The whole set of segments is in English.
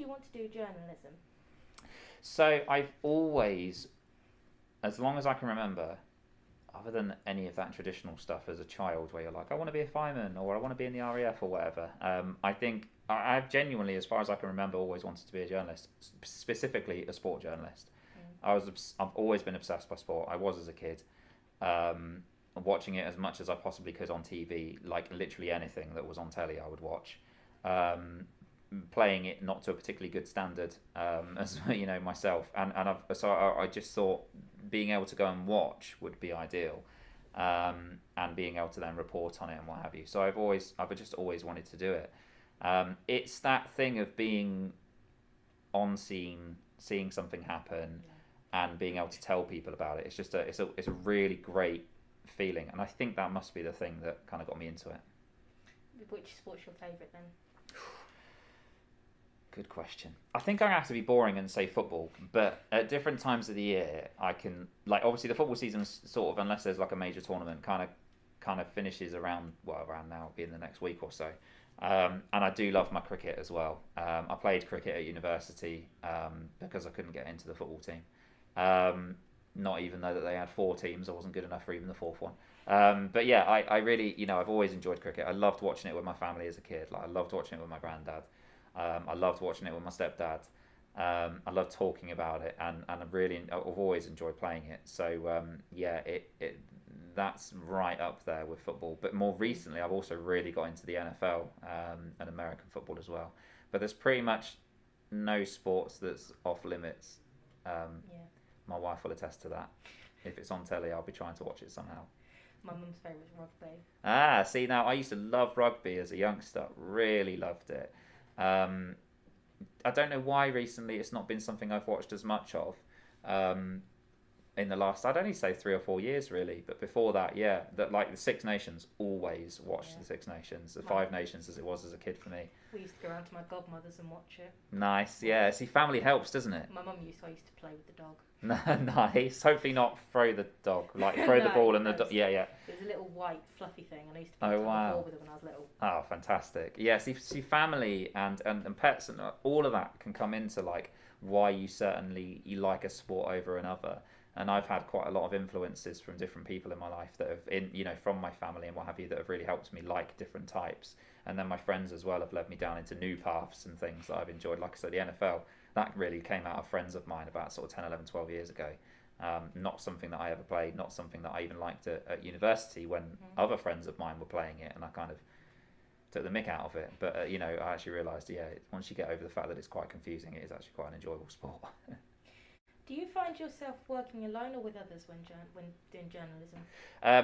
you want to do journalism? So I've always, as long as I can remember, other than any of that traditional stuff as a child, where you're like, I want to be a fireman or I want to be in the RAF or whatever. I think I've genuinely, as far as I can remember, always wanted to be a journalist, specifically a sport journalist. I've always been obsessed by sport. I was as a kid, um, watching it as much as I possibly could on TV, like literally anything that was on telly, I would watch. Um, Playing it not to a particularly good standard, as myself, I just thought being able to go and watch would be ideal, and being able to then report on it and what have you. So I've just always wanted to do it. It's that thing of being on scene, seeing something happen, and being able to tell people about it. It's a really great feeling, and I think that must be the thing that kind of got me into it. Which sport's your favourite then? Good question. I think I have to be boring and say football, but at different times of the year, I can, like, obviously the football season sort of, unless there's like a major tournament, kind of finishes around now, being the next week or so. And I do love my cricket as well. I played cricket at university, because I couldn't get into the football team. Not even though that they had four teams, I wasn't good enough for even the fourth one. But yeah, I really, I've always enjoyed cricket. I loved watching it with my family as a kid. Like, I loved watching it with my granddad. I loved watching it with my stepdad. I love talking about it, and I've always enjoyed playing it. So yeah, that's right up there with football. But more recently, I've also really got into the NFL, and American football as well. But there's pretty much no sports that's off limits. Um, Yeah. my wife will attest to that. If it's on telly, I'll be trying to watch it somehow. My mum's favourite is rugby. Ah, see, now I used to love rugby as a youngster. Really loved it. Um, I don't know why recently it's not been something I've watched as much of. Um, in the last, I'd only say 3 or 4 years really, but before that, yeah, that, like, the Six Nations, always watched Yeah. the Six Nations, the My, Five Nations as it was as a kid for me. we used to go around to my godmother's and watch it. Nice, yeah. See, family helps, doesn't it? My mum used to play with the dog. Nice. Hopefully not throw the dog, like throw the No, ball and the no, dog. Yeah, yeah. it was a little white fluffy thing, and I used to play Oh tug of war wow. with it when I was little. Oh, fantastic. Yeah, see, family and pets and all of that can come into, like, why you like a sport over another. And I've had quite a lot of influences from different people in my life that have, from my family and what have you, that have really helped me like different types. And then my friends as well have led me down into new paths and things that I've enjoyed. Like I said, the NFL, that really came out of friends of mine about sort of 10, 11, 12 years ago. Not something that I ever played, not something that I even liked at university when other friends of mine were playing it, and I kind of took the mick out of it. But I actually realised, yeah, once you get over the fact that it's quite confusing, it is actually quite an enjoyable sport. Do you find yourself working alone or with others when doing journalism?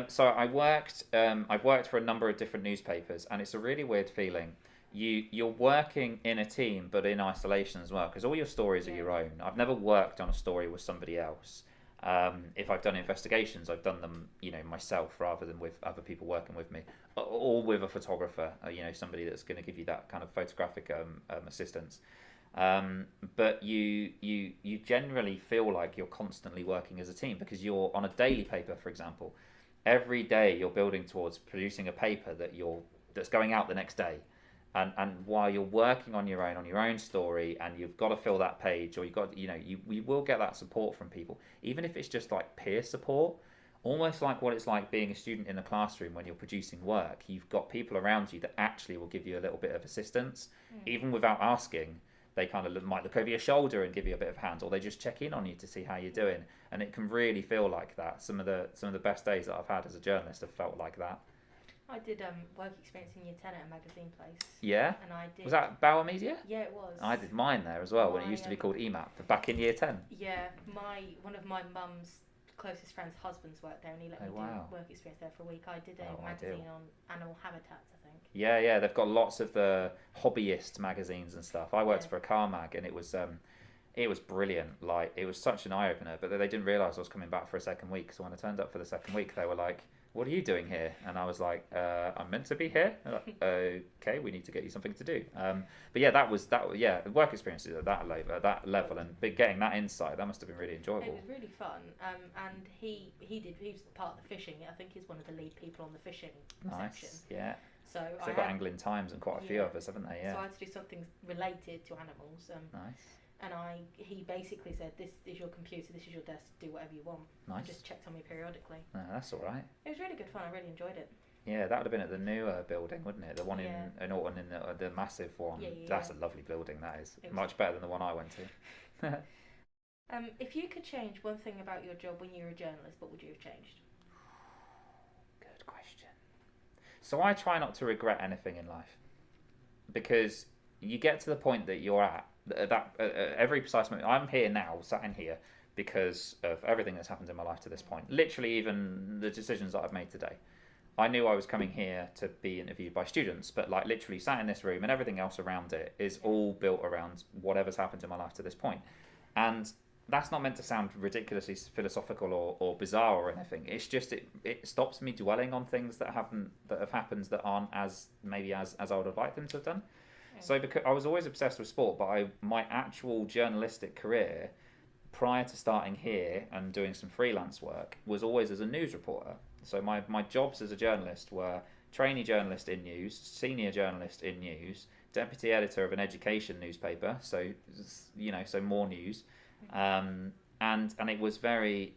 So I've worked for a number of different newspapers, and it's a really weird feeling. You're working in a team, but in isolation as well, because all your stories are your own. I've never worked on a story with somebody else. If I've done investigations, I've done them, myself rather than with other people working with me, or with a photographer. Somebody that's going to give you that kind of photographic assistance. But you generally feel like you're constantly working as a team, because you're on a daily paper, for example. Every day you're building towards producing a paper that's going out the next day. And while you're working on your own story, and you've got to fill that page, or you've got, you will get that support from people, even if it's just like peer support, almost like what it's like being a student in the classroom when you're producing work. You've got people around you that actually will give you a little bit of assistance, even without asking. They kind of might look over your shoulder and give you a bit of a hand, or they just check in on you to see how you're doing. And it can really feel like that. Some of the best days that I've had as a journalist have felt like that. I did work experience in Year 10 at a magazine place. Yeah? And I did. Was that Bauer Media? Yeah, it was. I did mine there as well, when it used to be called EMAP, back in Year 10. Yeah, one of my mum's closest friends' husbands worked there, and he let me do work experience there for a week. I did a magazine on animal habitats, I think. Yeah, they've got lots of the hobbyist magazines and stuff. I worked for a car mag, and it was brilliant. Like, it was such an eye opener. But they didn't realise I was coming back for a second week. So when I turned up for the second week, they were like, "What are you doing here?" And I was like, "I'm meant to be here." Like, okay, we need to get you something to do. But yeah, yeah, the work experiences at that level, and getting that insight, that must have been really enjoyable. It was really fun. And he was part of the fishing. I think he's one of the lead people on the fishing section. Yeah. So they've got Angling Times and quite a few others, haven't they? Yeah. So I had to do something related to animals. Nice. And he basically said, "This is your computer, this is your desk, do whatever you want." Nice. And just checked on me periodically. No, that's all right. It was really good fun. I really enjoyed it. Yeah, that would have been at the newer building, wouldn't it? The one in Auckland, in the massive one. Yeah. That's a lovely building. That is much better than the one I went to. If you could change one thing about your job when you were a journalist, what would you have changed? Good question. So I try not to regret anything in life, because you get to the point that you're at every precise moment. I'm here now, sat in here, because of everything that's happened in my life to this point. Literally, even the decisions that I've made today. I knew I was coming here to be interviewed by students, but like literally sat in this room and everything else around it is all built around whatever's happened in my life to this point. And that's not meant to sound ridiculously philosophical or bizarre or anything. It's just it stops me dwelling on things that have happened that aren't as I would have liked them to have done. Yeah. So because I was always obsessed with sport, but my actual journalistic career prior to starting here and doing some freelance work was always as a news reporter. So my jobs as a journalist were trainee journalist in news, senior journalist in news, deputy editor of an education newspaper. So more news, and it was very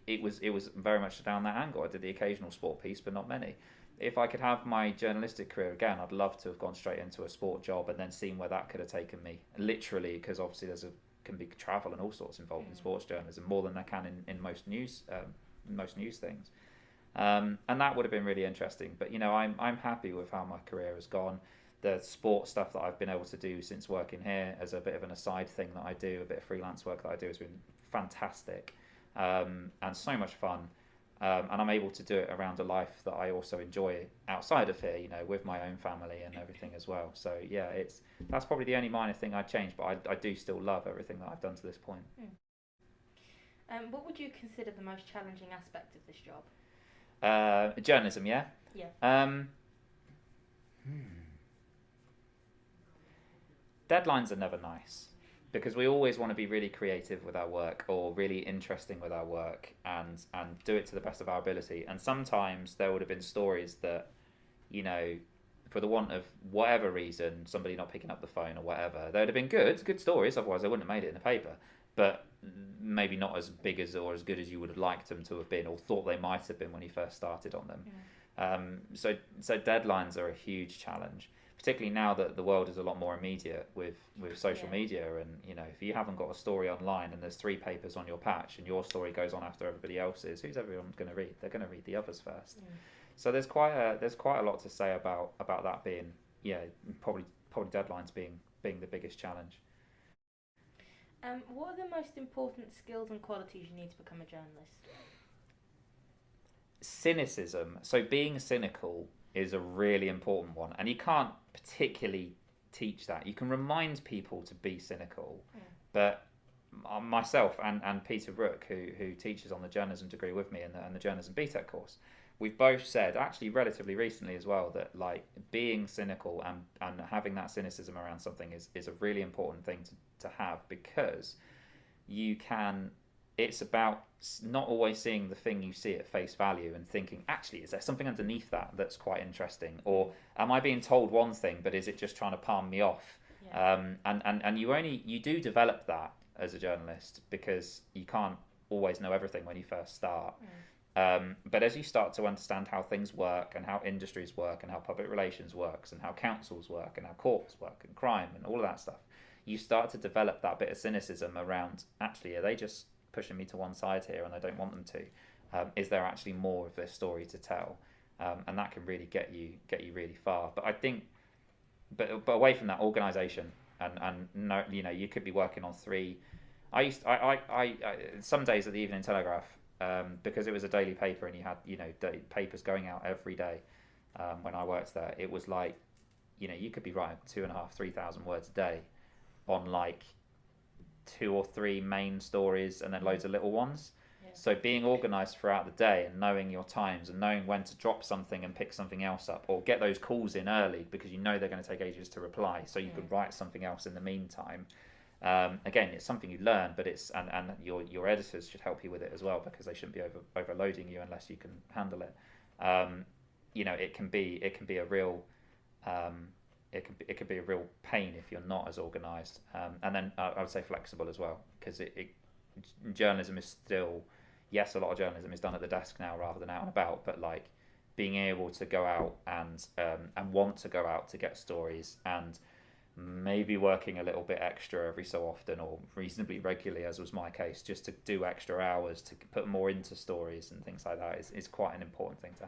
much down that angle. I did the occasional sport piece, but not many. If I could have my journalistic career again, I'd love to have gone straight into a sport job and then seen where that could have taken me. Literally, because obviously can be travel and all sorts involved in sports journalism, more than there can in most news things. And that would have been really interesting. But I'm happy with how my career has gone. The sport stuff that I've been able to do since working here as a bit of an aside thing that I do, a bit of freelance work that I do, has been fantastic, and so much fun. And I'm able to do it around a life that I also enjoy outside of here, with my own family and everything as well. So yeah, that's probably the only minor thing I'd change, but I do still love everything that I've done to this point. What would you consider the most challenging aspect of this job? Journalism, yeah? Yeah. Deadlines are never nice, because we always want to be really creative with our work or really interesting with our work and do it to the best of our ability. And sometimes there would have been stories that, for the want of whatever reason, somebody not picking up the phone or whatever, they would have been good stories, otherwise they wouldn't have made it in the paper. But maybe not as big as or as good as you would have liked them to have been, or thought they might have been when you first started on them. Yeah. So deadlines are a huge challenge, particularly now that the world is a lot more immediate with social media. And if you haven't got a story online and there's 3 papers on your patch and your story goes on after everybody else's, who's everyone going to read? They're going to read the others first. So there's quite a lot to say about that being probably deadlines being the biggest challenge. What are the most important skills and qualities you need to become a journalist? Cynicism. So being cynical is a really important one, and you can't particularly teach that. You can remind people to be cynical, but myself and Peter Rook, who teaches on the journalism degree with me and the journalism BTEC course, we've both said, actually relatively recently as well, that like being cynical and having that cynicism around something is a really important thing to have, because it's about not always seeing the thing you see at face value and thinking, actually, is there something underneath that's quite interesting? Or am I being told one thing, but is it just trying to palm me off? Yeah. And you do develop that as a journalist, because you can't always know everything when you first start. But as you start to understand how things work and how industries work and how public relations works and how councils work and how courts work and crime and all of that stuff, you start to develop that bit of cynicism around, actually, are they just pushing me to one side here and I don't want them to? Is there actually more of this story to tell? And that can really get you really far. But I think, but away from that, organisation and no, you could be working on 3. I some days at the Evening Telegraph, because it was a daily paper and you had papers going out every day. When I worked there, it was like, you could be writing 2,500-3,000 words a day on like 2 or 3 main stories and then loads of little ones. Yeah. So being organised throughout the day and knowing your times and knowing when to drop something and pick something else up, or get those calls in early because they're going to take ages to reply, so you could write something else in the meantime. Again, it's something you learn, but it's and your editors should help you with it as well, because they shouldn't be overloading you unless you can handle it. It can be a real it could be a real pain if you're not as organised. And then I would say flexible as well, because journalism is still, yes, a lot of journalism is done at the desk now rather than out and about, but like being able to go out and want to go out to get stories, and maybe working a little bit extra every so often or reasonably regularly, as was my case, just to do extra hours to put more into stories and things like that is quite an important thing to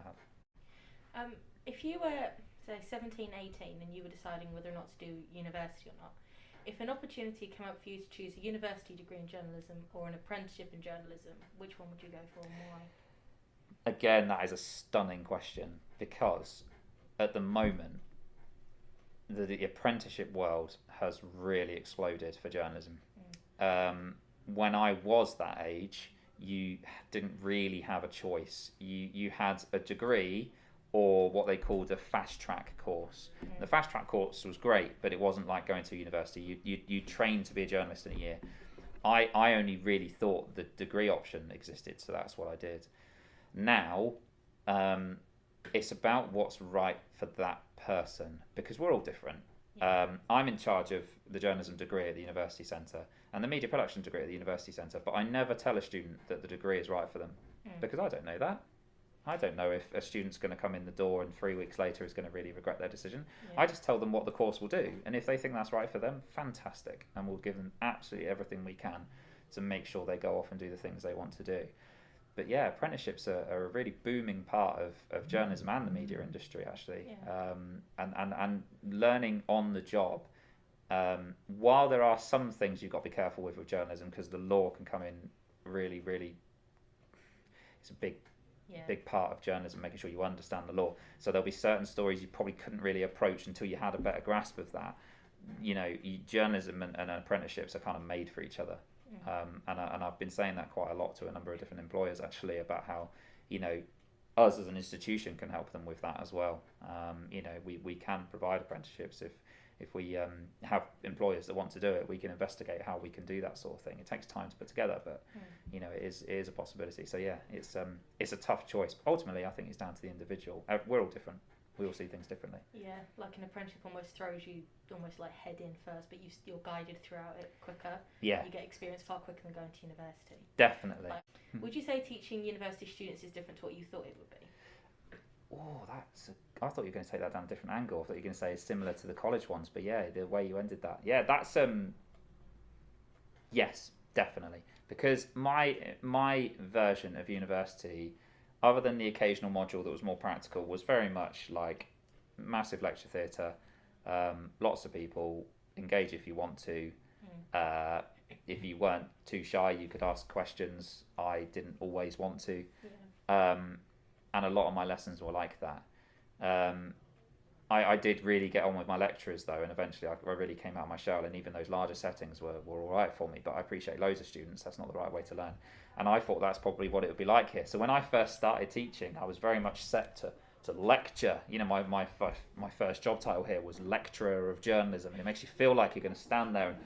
have. If you were, say, 17, 18 and you were deciding whether or not to do university or not, if an opportunity came up for you to choose a university degree in journalism or an apprenticeship in journalism, which one would you go for and why? Again, that is a stunning question, because at the moment the apprenticeship world has really exploded for journalism. When I was that age, you didn't really have a choice. You had a degree or what they called a fast track course. The fast track course was great, but it wasn't like going to university. You trained to be a journalist in a year. I only really thought the degree option existed, so that's what I did. Now, it's about what's right for that person, because we're all different. I'm in charge of the journalism degree at the University Centre and the media production degree at the University Centre, but I never tell a student that the degree is right for them, because I don't know that. I don't know if a student's going to come in the door and 3 weeks later is going to really regret their decision. I just tell them what the course will do, and if they think that's right for them, fantastic, and we'll give them absolutely everything we can to make sure they go off and do the things they want to do. But yeah, apprenticeships are a really booming part of journalism and the media industry, actually. And learning on the job. While there are some things you've got to be careful with journalism, because the law can come in really, really. It's a big part of journalism, making sure you understand the law. So there'll be certain stories you probably couldn't really approach until you had a better grasp of that. Journalism and apprenticeships are kind of made for each other. And I've been saying that quite a lot to a number of different employers, actually, about how, us as an institution can help them with that as well. We can provide apprenticeships if we have employers that want to do it. We can investigate how we can do that sort of thing. It takes time to put together, but it is a possibility. So yeah, it's a tough choice. But ultimately, I think it's down to the individual. We're all different. We all see things differently. Yeah, like an apprenticeship almost throws you almost like head in first, but you're guided throughout it quicker. Yeah. You get experience far quicker than going to university. Definitely. Would you say teaching university students is different to what you thought it would be? Oh, I thought you were going to take that down a different angle. I thought you were going to say it's similar to the college ones, but yeah, the way you ended that. Yeah, that's yes, definitely. Because my version of university, other than the occasional module that was more practical, was very much like massive lecture theatre, lots of people, engage if you want to. If you weren't too shy, you could ask questions. I didn't always want to. And a lot of my lessons were like that. I did really get on with my lecturers, though, and eventually I really came out of my shell, and even those larger settings were all right for me, but I appreciate loads of students. That's not the right way to learn. And I thought that's probably what it would be like here. So when I first started teaching, I was very much set to lecture. My first job title here was lecturer of journalism, and it makes you feel like you're going to stand there and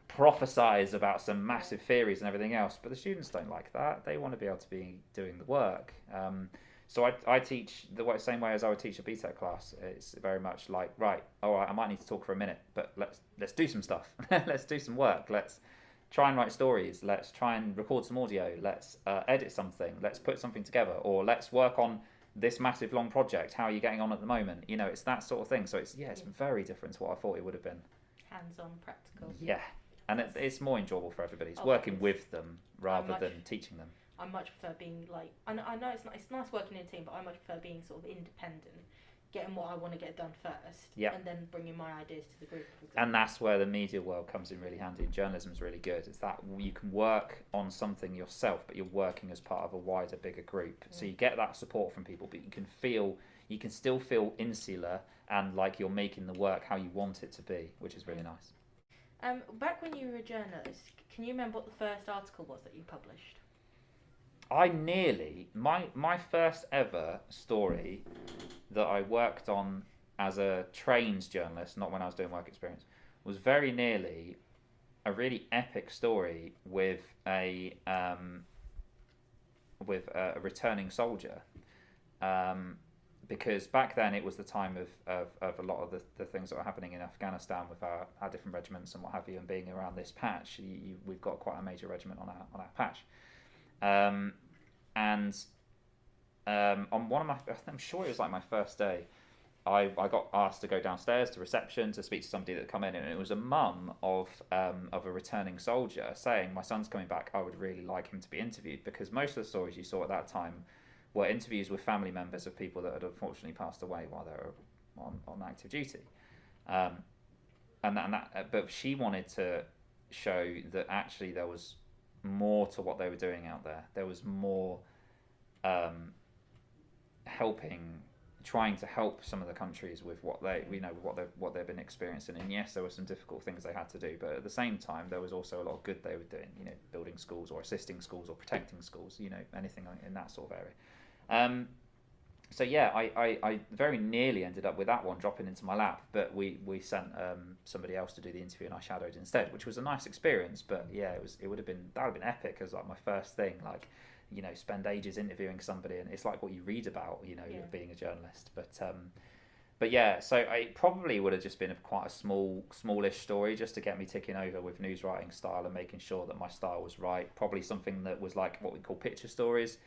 prophesize about some massive theories and everything else. But the students don't like that. They want to be able to be doing the work. So I teach the same way as I would teach a BTEC class. It's very much like, right, all right, I might need to talk for a minute, but let's do some stuff. Let's do some work. Let's try and write stories. Let's try and record some audio. Let's edit something. Let's put something together. Or let's work on this massive long project. How are you getting on at the moment? It's that sort of thing. So it's very different to what I thought it would have been. Hands-on, practical. Yeah, and it's more enjoyable for everybody. It's working with them rather than teaching them. I much prefer being I know it's nice working in a team, but I much prefer being sort of independent, getting what I want to get done first, and then bringing my ideas to the group. And that's where the media world comes in really handy. Journalism is really good. It's that you can work on something yourself, but you're working as part of a wider, bigger group. So you get that support from people, but you can still feel insular and like you're making the work how you want it to be, which is really nice. Back when you were a journalist, can you remember what the first article was that you published? My first ever story that I worked on as a trained journalist, not when I was doing work experience, was very nearly a really epic story with a returning soldier. because back then it was the time of a lot of the things that were happening in Afghanistan with our different regiments and what have you, and being around this patch, we've got quite a major regiment on our patch, and on one of my, I'm sure it was like my first day, I got asked to go downstairs to reception to speak to somebody that had come in, and it was a mum of a returning soldier saying, my son's coming back, I would really like him to be interviewed, because most of the stories you saw at that time were interviews with family members of people that had unfortunately passed away while they were on active duty. But she wanted to show that actually there was more to what they were doing out there. There was more trying to help some of the countries with what what they've been experiencing. And yes, there were some difficult things they had to do, but at the same time, there was also a lot of good they were doing. Building schools or assisting schools or protecting schools. Anything in that sort of area. So yeah, I very nearly ended up with that one dropping into my lap, but we sent somebody else to do the interview and I shadowed instead, which was a nice experience. But yeah, that would have been epic as like my first thing, like spend ages interviewing somebody, and it's like what you read about, being a journalist. But yeah, so it probably would have just been quite a smallish story just to get me ticking over with news writing style and making sure that my style was right. Probably something that was like what we call picture stories.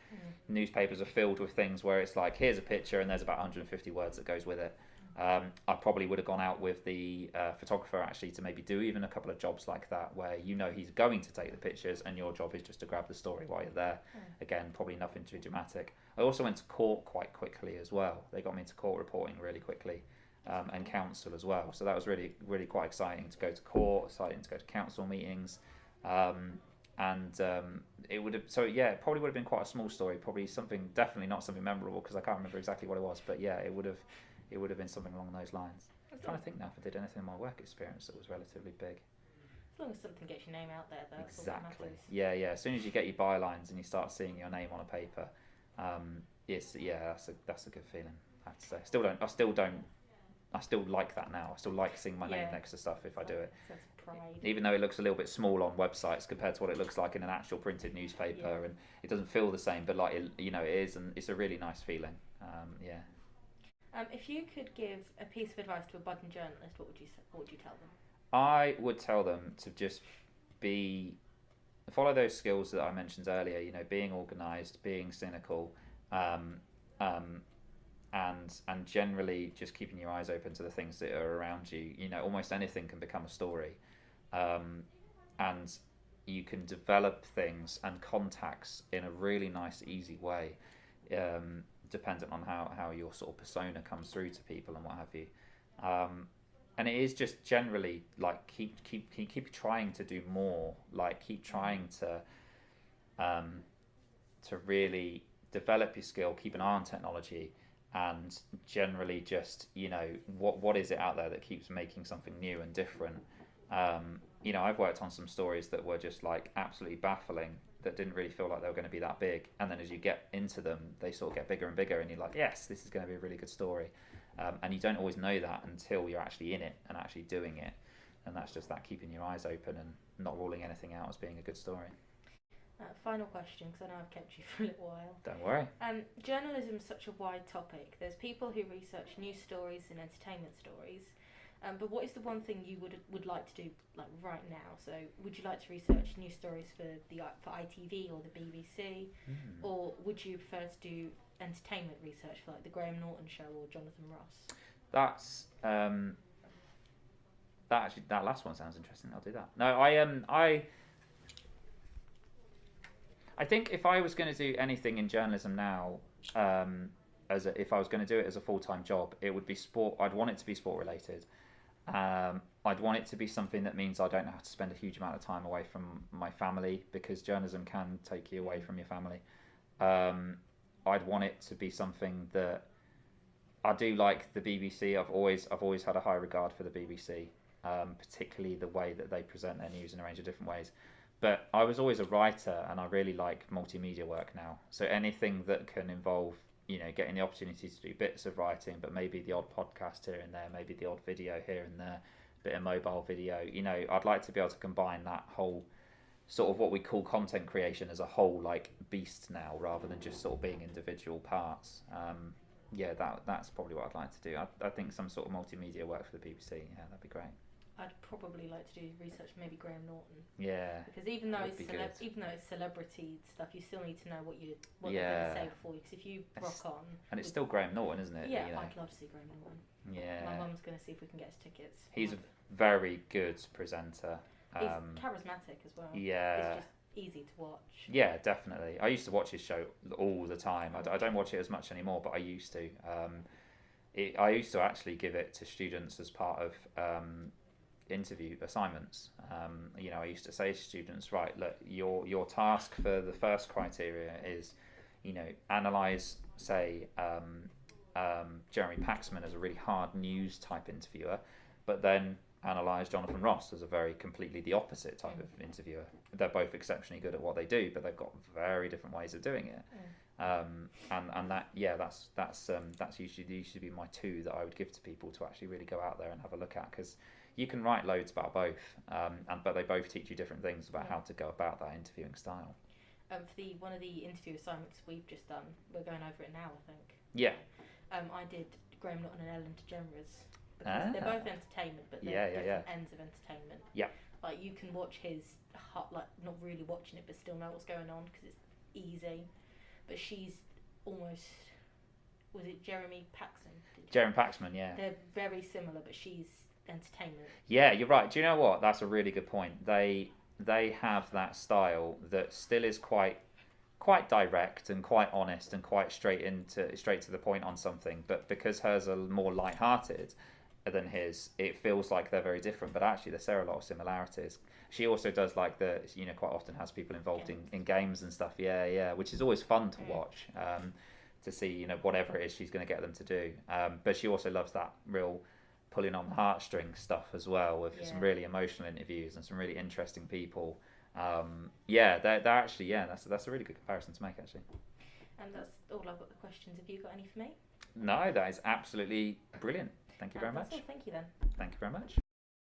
Newspapers are filled with things where it's like, here's a picture and there's about 150 words that goes with it. I probably would have gone out with the photographer actually to maybe do even a couple of jobs like that where he's going to take the pictures and your job is just to grab the story while you're there. Again, probably nothing too dramatic. I also went to court quite quickly as well. They got me into court reporting really quickly, and council as well. So that was really, really quite exciting to go to court, exciting to go to council meetings. It would have, so yeah, it probably would have been quite a small story, definitely not something memorable because I can't remember exactly what it was, but yeah, it would have been something along those lines. I'm trying to think now if I did anything in my work experience that was relatively big. As long as something gets your name out there, though. Exactly. Yeah. As soon as you get your bylines and you start seeing your name on a paper, that's a good feeling. I have to say. I still like that now. I still like seeing my name next to stuff if I do it. Sense of pride. Even though it looks a little bit small on websites compared to what it looks like in an actual printed newspaper, and it doesn't feel the same, but like it is, and it's a really nice feeling. If you could give a piece of advice to a budding journalist, what would you tell them? I would tell them to just follow those skills that I mentioned earlier. Being organised, being cynical, and generally just keeping your eyes open to the things that are around you. Almost anything can become a story, and you can develop things and contacts in a really nice, easy way. Dependent on how your sort of persona comes through to people and what have you, and it is just generally like keep trying to do more, like keep trying to really develop your skill, keep an eye on technology, and generally just what is it out there that keeps making something new and different. I've worked on some stories that were just like absolutely baffling, that didn't really feel like they were going to be that big, and then as you get into them they sort of get bigger and bigger and you're like, yes, this is going to be a really good story, and you don't always know that until you're actually in it and actually doing it, and that's just that keeping your eyes open and not ruling anything out as being a good story. Final question, because I know I've kept you for a little while. Don't worry. Journalism is such a wide topic. There's people who research news stories and entertainment stories, but what is the one thing you would like to do like right now? So would you like to research news stories for ITV or the BBC, or would you prefer to do entertainment research for like the Graham Norton Show or Jonathan Ross? That's that last one sounds interesting. I'll do that. No, I think if I was going to do anything in journalism now, if I was going to do it as a full-time job, it would be sport. I'd want it to be sport related. I'd want it to be something that means I don't have to spend a huge amount of time away from my family, because journalism can take you away from your family. I'd want it to be something that I do like the BBC. I've always had a high regard for the BBC, particularly the way that they present their news in a range of different ways. But I was always a writer, and I really like multimedia work now. So anything that can involve, getting the opportunity to do bits of writing, but maybe the odd podcast here and there, maybe the odd video here and there, bit of mobile video. I'd like to be able to combine that whole sort of what we call content creation as a whole, like beast now, rather than just sort of being individual parts. Yeah, that's probably what I'd like to do. I think some sort of multimedia work for the BBC. Yeah, that'd be great. I'd probably like to do research, maybe Graham Norton. Yeah. Because even though Would be good. even though it's celebrity stuff, you still need to know what they're Yeah. going to say before you. Because if you rock on, And it's still Graham Norton, isn't it? yeah, You know? I'd love to see Graham Norton. Yeah. My mum's going to see if we can get us tickets. He's a very good presenter. He's charismatic as well. Yeah. It's just easy to watch. Yeah, definitely. I used to watch his show all the time. I don't watch it as much anymore, but I used to. I used to actually give it to students as part of interview assignments. You know, I used to say to students, right, look, your task for the first criteria is, you know, analyze, say, Jeremy Paxman as a really hard news type interviewer, but then analyse Jonathan Ross as a very completely the opposite type of interviewer. They're both exceptionally good at what they do, but they've got very different ways of doing it. And that's usually be my two that I would give to people to actually really go out there and have a look at, because you can write loads about both, but they both teach you different things about how to go about that interviewing style. For one of the interview assignments we've just done, we're going over it now, I think. Yeah. I did Graham Norton and Ellen DeGeneres. Because they're both entertainment, but they're different ends of entertainment. Yeah. Like, you can watch his, like, not really watching it, but still know what's going on because it's easy. But she's almost, was it Jeremy Paxman? Jeremy Paxman, yeah. They're very similar, but she's entertainment. Yeah, you're right. Do you know what? That's a really good point. They have that style that still is quite direct and quite honest and quite straight to the point on something, but because hers are more light-hearted than his, it feels like they're very different, but actually there are a lot of similarities. She also does like quite often has people involved in games and stuff, which is always fun to watch, to see, whatever it is she's going to get them to do, but she also loves that real pulling on the heartstrings stuff as well, with some really emotional interviews and some really interesting people. They're actually, that's a really good comparison to make, actually. And that's all I've got the questions. Have you got any for me? No, that is absolutely brilliant. Thank you very much. Thank you then. Thank you very much.